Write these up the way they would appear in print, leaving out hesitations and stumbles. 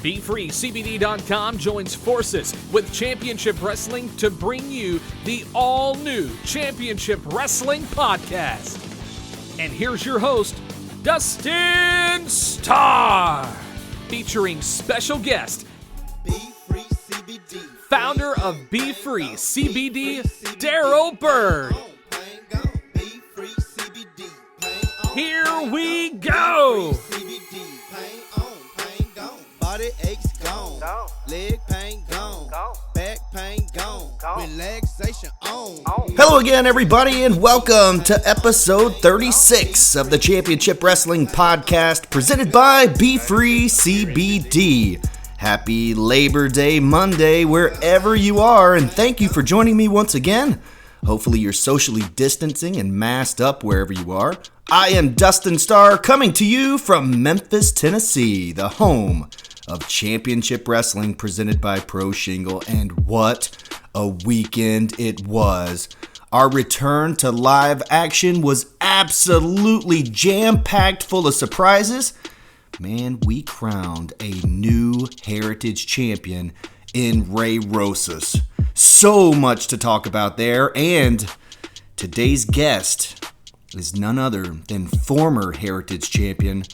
BFree joins forces with Championship Wrestling to bring you the all-new Championship Wrestling podcast. And here's your host, Dustin Starr, featuring special guest, BFree CBD, founder of BFree CBD, Daryl Bird. Here we go! Body aches gone, leg pain gone, back pain gone, relaxation on. Hello again, everybody, and welcome to episode 36 of the Championship Wrestling podcast presented by BFree CBD. Happy Labor Day Monday wherever you are, and thank you for joining me once again. Hopefully you're socially distancing and masked up wherever you are. I am Dustin Starr, coming to you from Memphis, Tennessee, the home of Championship Wrestling presented by Pro Shingle, and what a weekend it was. Our return to live action was absolutely jam-packed full of surprises. Man, we crowned a new heritage champion in Ray Rosas. So much to talk about there, and today's guest is none other than former heritage champion,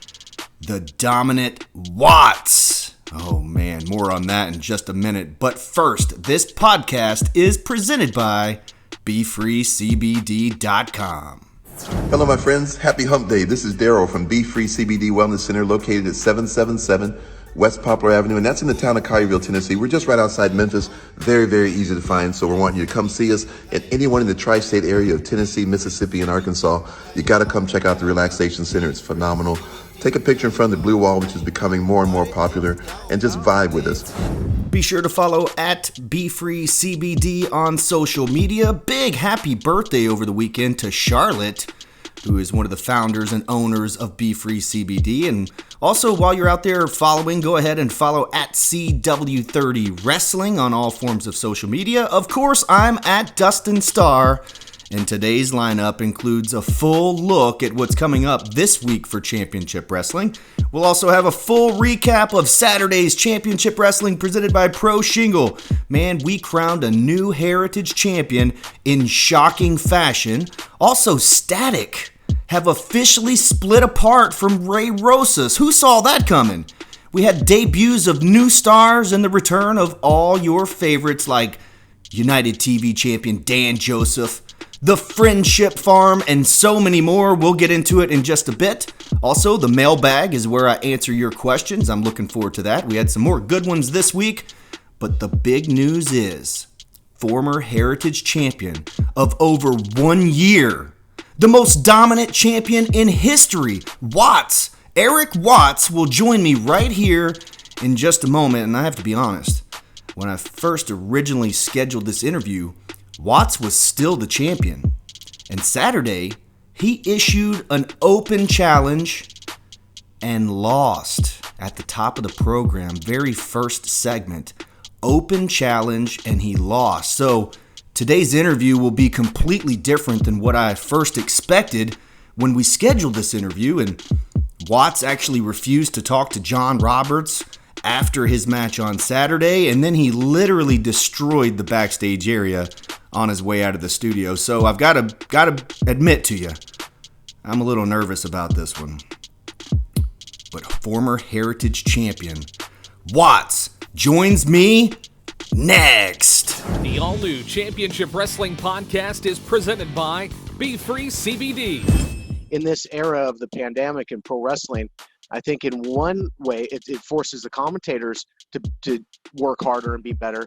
the dominant Watts. Oh man, more on that in just a minute. But first, this podcast is presented by BFreeCBD.com. Hello, my friends. Happy Hump Day. This is Daryl from BFree CBD Wellness Center, located at 777 West Poplar Avenue, and that's in the town of Collierville, Tennessee. We're just right outside Memphis. Very, very easy to find, so we're wanting you to come see us. And anyone in the tri-state area of Tennessee, Mississippi, and Arkansas, you got to come check out the Relaxation Center. It's phenomenal. Take a picture in front of the blue wall, which is becoming more and more popular, and just vibe with us. Be sure to follow at BFreeCBD on social media. Big happy birthday over the weekend to Charlotte, who is one of the founders and owners of BFree CBD. And also, while you're out there following, go ahead and follow at CW30 Wrestling on all forms of social media. Of course, I'm at Dustin Starr, and today's lineup includes a full look at what's coming up this week for Championship Wrestling. We'll also have a full recap of Saturday's Championship Wrestling presented by Pro Shingle. Man, we crowned a new heritage champion in shocking fashion. Also, Static have officially split apart from Ray Rosas. Who saw that coming? We had debuts of new stars and the return of all your favorites like United TV champion Dan Joseph, The Friendship Farm, and so many more. We'll get into it in just a bit. Also, the Mailbag is where I answer your questions. I'm looking forward to that. We had some more good ones this week, but the big news is former heritage champion of over 1 year, the most dominant champion in history, Watts. Eric Watts will join me right here in just a moment, and I have to be honest, when I first originally scheduled this interview, Watts was still the champion, and Saturday, he issued an open challenge and lost at the top of the program, very first segment. Open challenge, and he lost. So today's interview will be completely different than what I first expected when we scheduled this interview, and Watts actually refused to talk to John Roberts after his match on Saturday, and then he literally destroyed the backstage area on his way out of the studio. So I've got to admit to you, I'm a little nervous about this one. But former heritage champion Watts joins me next. The all-new Championship Wrestling podcast is presented by BFree CBD. In this era of the pandemic in pro wrestling, I think in one way it forces the commentators to work harder and be better,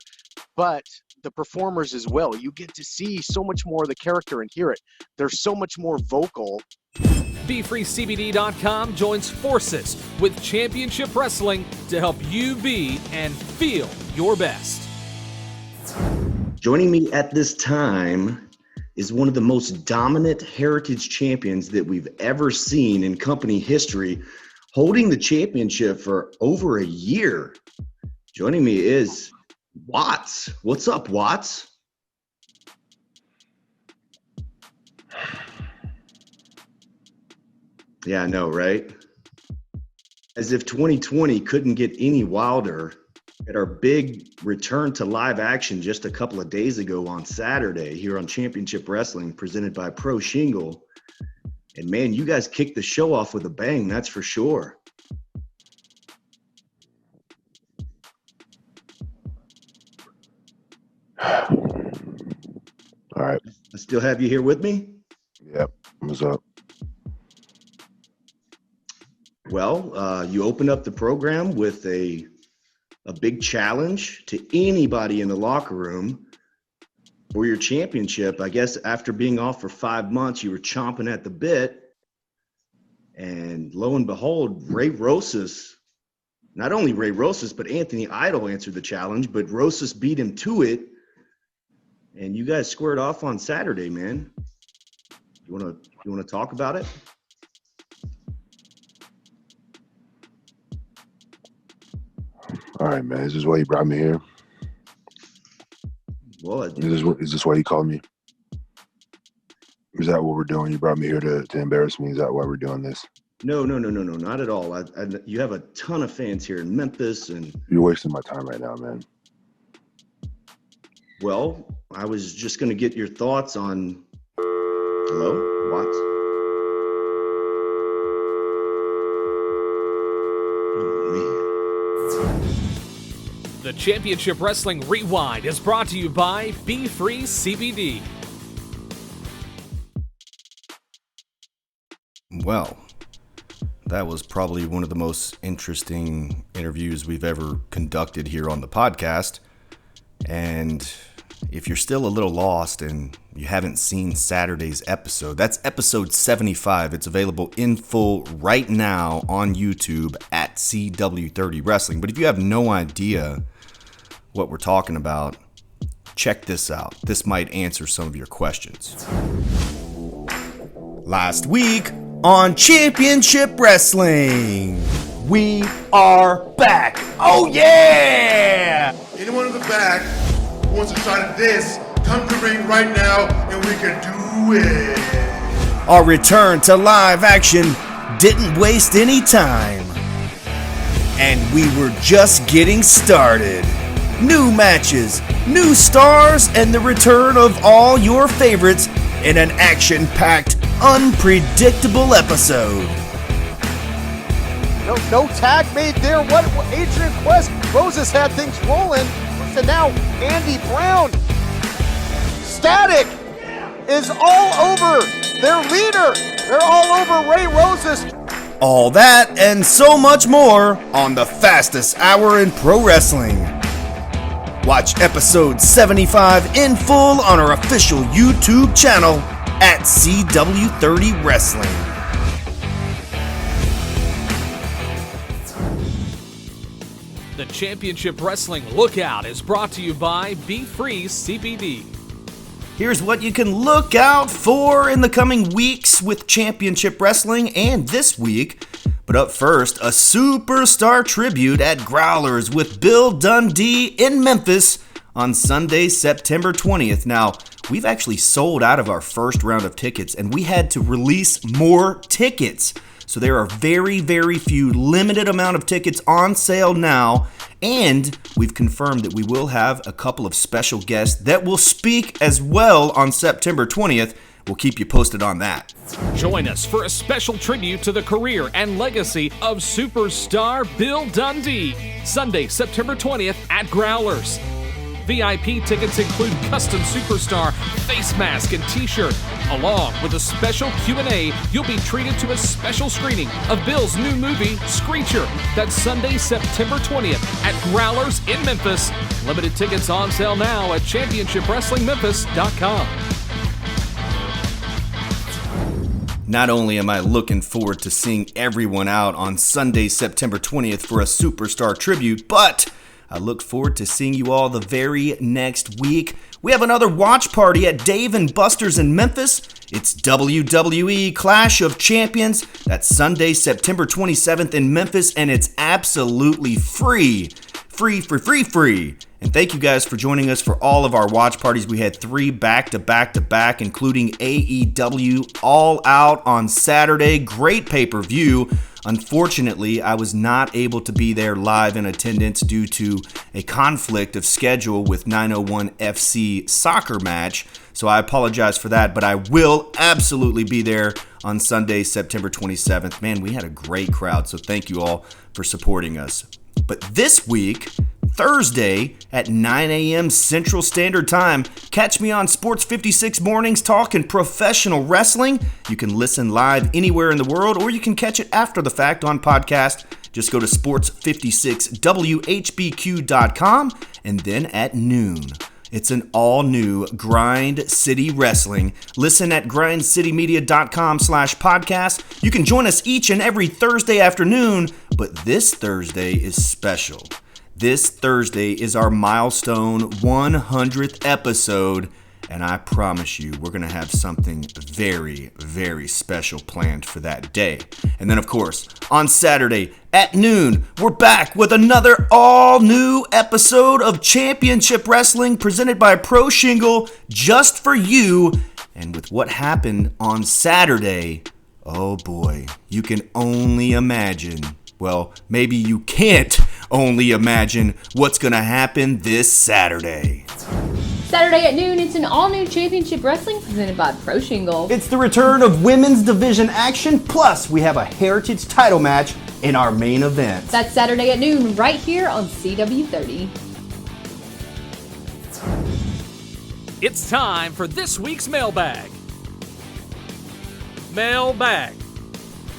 but the performers as well. You get to see so much more of the character and hear it. They're so much more vocal. BFreeCBD.com joins forces with Championship Wrestling to help you be and feel your best. Joining me at this time is one of the most dominant heritage champions that we've ever seen in company history, holding the championship for over a year. Joining me is Watts. What's up, Watts? Yeah, I know, right? As if 2020 couldn't get any wilder, at our big return to live action just a couple of days ago on Saturday here on Championship Wrestling, presented by Pro Shingle. And man, you guys kicked the show off with a bang, that's for sure. All right. I still have you here with me? Yep. What's up? Well, you opened up the program with a big challenge to anybody in the locker room for your championship. I guess after being off for 5 months, you were chomping at the bit. And lo and behold, Ray Rosas, not only Ray Rosas, but Anthony Idol answered the challenge, but Rosas beat him to it. And you guys squared off on Saturday, man. You wanna talk about it? All right, man. Is this why you brought me here? Well, Is this why you called me? Is that what we're doing? You brought me here to embarrass me? Is that why we're doing this? No, not at all. You have a ton of fans here in Memphis, and You're wasting my time right now, man. well, I was just gonna get your thoughts on. Hello, Watts. Oh man. The Championship Wrestling Rewind is brought to you by BFree CBD. Well, that was probably one of the most interesting interviews we've ever conducted here on the podcast. And if you're still a little lost and you haven't seen Saturday's episode, that's episode 75. It's available in full right now on YouTube at CW30 Wrestling. But if you have no idea what we're talking about, check this out. This might answer some of your questions. Last week on Championship Wrestling, we are back. Oh yeah! Anyone in the back who wants a shot at this, come to the ring right now and we can do it. Our return to live action didn't waste any time. And we were just getting started. New matches, new stars, and the return of all your favorites in an action-packed, unpredictable episode. No tag made there. What Adrian Quest, Rosas had things rolling. And now Andy Brown. Static is all over their leader. They're all over Ray Rosas. All that and so much more on the fastest hour in pro wrestling. Watch episode 75 in full on our official YouTube channel at CW30 Wrestling. The Championship Wrestling Lookout is brought to you by BFree CBD. Here's what you can look out for in the coming weeks with Championship Wrestling and this week. But up first, a superstar tribute at Growlers with Bill Dundee in Memphis on Sunday, September 20th. Now, we've actually sold out of our first round of tickets, and we had to release more tickets. So there are very, very few limited amount of tickets on sale now, and we've confirmed that we will have a couple of special guests that will speak as well on September 20th. We'll keep you posted on that. Join us for a special tribute to the career and legacy of superstar Bill Dundee, Sunday, September 20th at Growlers. VIP tickets include custom superstar face mask and t-shirt. Along with a special Q&A, you'll be treated to a special screening of Bill's new movie, Screecher. That's Sunday, September 20th at Growlers in Memphis. Limited tickets on sale now at ChampionshipWrestlingMemphis.com. Not only am I looking forward to seeing everyone out on Sunday, September 20th for a superstar tribute, but I look forward to seeing you all the very next week. We have another watch party at Dave & Buster's in Memphis. It's WWE Clash of Champions. That's Sunday, September 27th in Memphis, and it's absolutely free. free. And thank you guys for joining us for all of our watch parties. We had 3 back-to-back, including AEW All Out on Saturday. Great pay-per-view. Unfortunately, I was not able to be there live in attendance due to a conflict of schedule with 901 FC soccer match. So I apologize for that, but I will absolutely be there on Sunday, September 27th. Man, we had a great crowd, so thank you all for supporting us. But this week, Thursday at 9 a.m. Central Standard Time, catch me on Sports 56 Mornings talking professional wrestling. You can listen live anywhere in the world, or you can catch it after the fact on podcast. Just go to sports56whbq.com, and then at noon, it's an all-new Grind City Wrestling. Listen at grindcitymedia.com/podcast. You can join us each and every Thursday afternoon, but this Thursday is special. This Thursday is our milestone 100th episode, and I promise you we're going to have something very, very special planned for that day. And then, of course, on Saturday at noon, we're back with another all-new episode of Championship Wrestling presented by Pro Shingle just for you. And with what happened on Saturday, oh boy, you can only imagine. Well, maybe you can't only imagine what's going to happen this Saturday. Saturday at noon, it's an all-new Championship Wrestling presented by Pro Shingle. It's the return of women's division action, plus we have a heritage title match in our main event. That's Saturday at noon, right here on CW30. It's time for this week's Mailbag. Mailbag.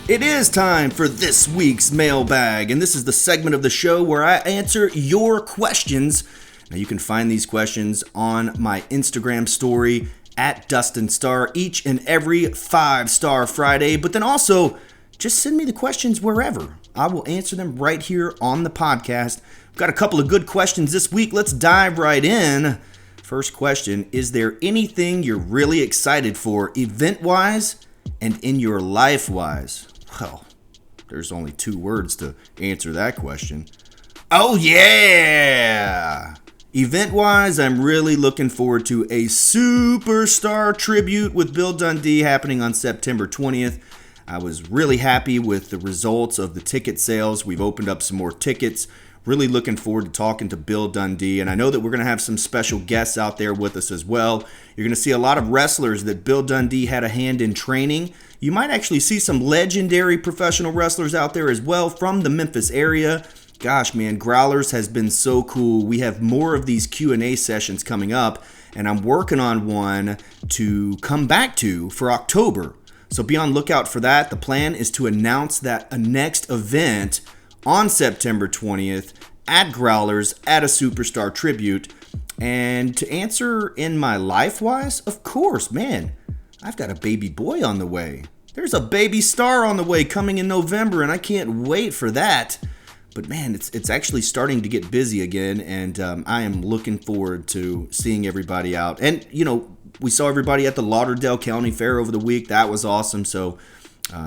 It is time for this week's Mailbag, and this is the segment of the show where I answer your questions. Now, you can find these questions on my Instagram story at Dustin Starr each and every 5-Star Friday, but then also just send me the questions wherever. I will answer them right here on the podcast. We've got a couple of good questions this week. Let's dive right in. First question, is there anything you're really excited for event-wise and in your life-wise? Well, there's only 2 words to answer that question. Oh yeah! Event-wise, I'm really looking forward to a Superstar tribute with Bill Dundee happening on September 20th. I was really happy with the results of the ticket sales. We've opened up some more tickets. Really looking forward to talking to Bill Dundee, and I know that we're going to have some special guests out there with us as well. You're going to see a lot of wrestlers that Bill Dundee had a hand in training. You might actually see some legendary professional wrestlers out there as well from the Memphis area. Gosh, man, Growlers has been so cool. We have more of these Q&A sessions coming up, and I'm working on one to come back to for October. So be on lookout for that. The plan is to announce that a next event on September 20th at Growlers at a Superstar tribute. And to answer in my life-wise, of course, man, I've got a baby boy on the way. There's a baby star on the way coming in November, and I can't wait for that. But man, it's actually starting to get busy again, and I am looking forward to seeing everybody out. And, you know, we saw everybody at the Lauderdale County Fair over the week. That was awesome. So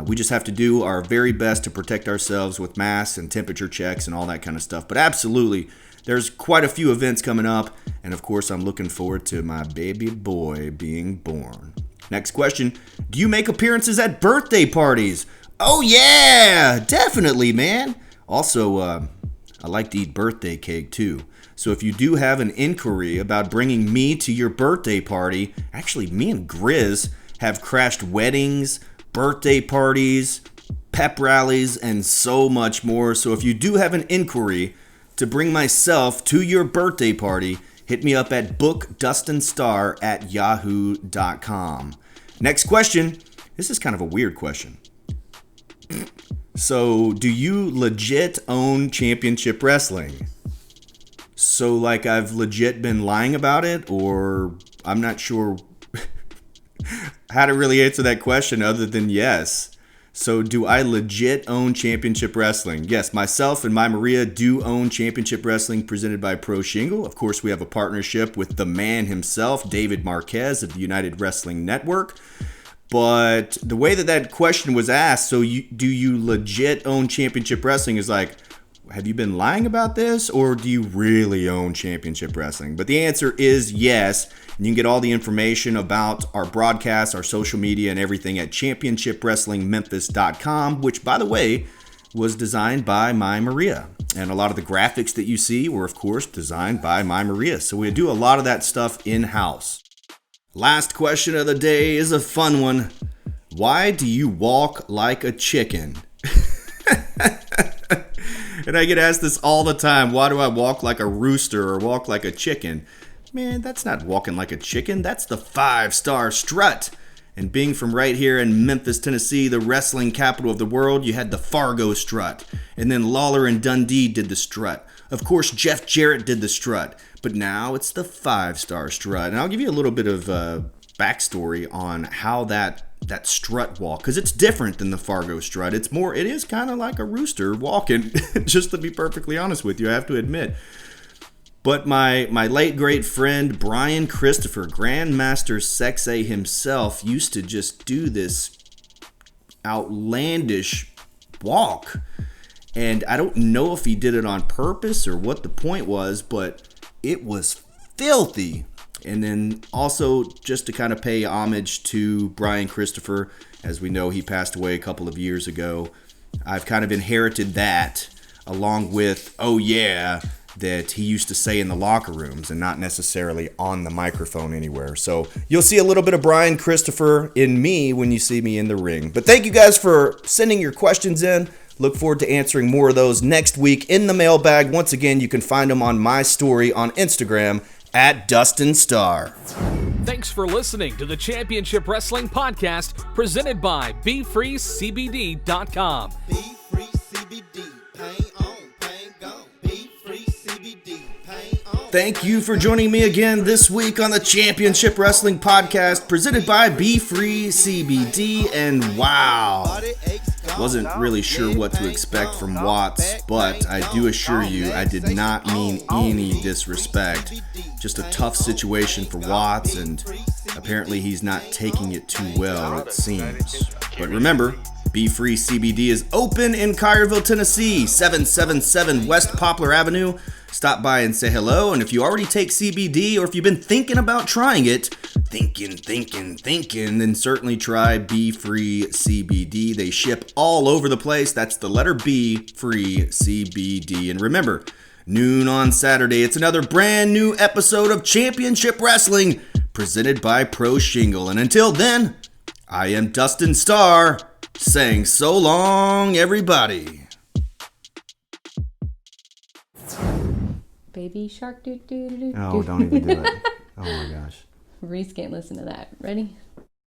we just have to do our very best to protect ourselves with masks and temperature checks and all that kind of stuff. But absolutely, there's quite a few events coming up. And of course, I'm looking forward to my baby boy being born. Next question. Do you make appearances at birthday parties? Oh, yeah, definitely, man. Also, I like to eat birthday cake, too. So if you do have an inquiry about bringing me to your birthday party, actually, me and Grizz have crashed weddings, birthday parties, pep rallies, and so much more. So if you do have an inquiry to bring myself to your birthday party, hit me up at bookdustinstar@yahoo.com. Next question. This is kind of a weird question. So, do you legit own Championship Wrestling? So, like, I've legit been lying about it, or I'm not sure how to really answer that question other than yes. So, do I legit own Championship Wrestling? Yes, myself and my Maria do own Championship Wrestling presented by Pro Shingle. Of course, we have a partnership with the man himself, David Marquez of the United Wrestling Network. But the way that question was asked, so do you legit own Championship Wrestling, is like, have you been lying about this, or do you really own Championship Wrestling? But the answer is yes. And you can get all the information about our broadcasts, our social media, and everything at championshipwrestlingmemphis.com, which, by the way, was designed by My Maria. And a lot of the graphics that you see were, of course, designed by My Maria. So we do a lot of that stuff in-house. Last question of the day is a fun one. Why do you walk like a chicken? And I get asked this all the time. Why do I walk like a rooster or walk like a chicken? Man, that's not walking like a chicken. That's the 5-star strut. And being from right here in Memphis, Tennessee, the wrestling capital of the world, you had the Fargo strut. And then Lawler and Dundee did the strut. Of course, Jeff Jarrett did the strut. But now it's the 5-star strut. And I'll give you a little bit of backstory on how that strut walk, because it's different than the Fargo strut. It is kind of like a rooster walking, just to be perfectly honest with you, I have to admit. But my late great friend Brian Christopher, Grandmaster Sexay himself, used to just do this outlandish walk. And I don't know if he did it on purpose or what the point was, but it was filthy. And then also, just to kind of pay homage to Brian Christopher, as we know he passed away a couple of years ago, I've kind of inherited that, along with, oh yeah, that he used to say in the locker rooms and not necessarily on the microphone anywhere. So you'll see a little bit of Brian Christopher in me when you see me in the ring. But thank you guys for sending your questions in. Look forward to answering more of those next week in the mailbag. Once again, you can find them on my story on Instagram at Dustin Starr. Thanks for listening to the Championship Wrestling Podcast presented by BFreeCBD.com. BFree CBD, pain on, pain gone. BFree CBD, pain on. Thank you for joining me again this week on the Championship Wrestling Podcast presented by BFree CBD. And wow, wasn't really sure what to expect from Watts, but I do assure you I did not mean any disrespect. Just a tough situation for Watts, and apparently he's not taking it too well, it seems. But remember, BFree CBD is open in Collierville, Tennessee, 777 West Poplar Avenue. Stop by and say hello, and if you already take CBD, or if you've been thinking about trying it, then certainly try BFree CBD. They ship all over the place. That's the letter B, Free CBD. And remember, noon on Saturday, it's another brand new episode of Championship Wrestling, presented by Pro Shingle. And until then, I am Dustin Starr, saying so long, everybody. Baby shark, do do do do. Oh, don't even do it. Oh my gosh. Reese can't listen to that. Ready?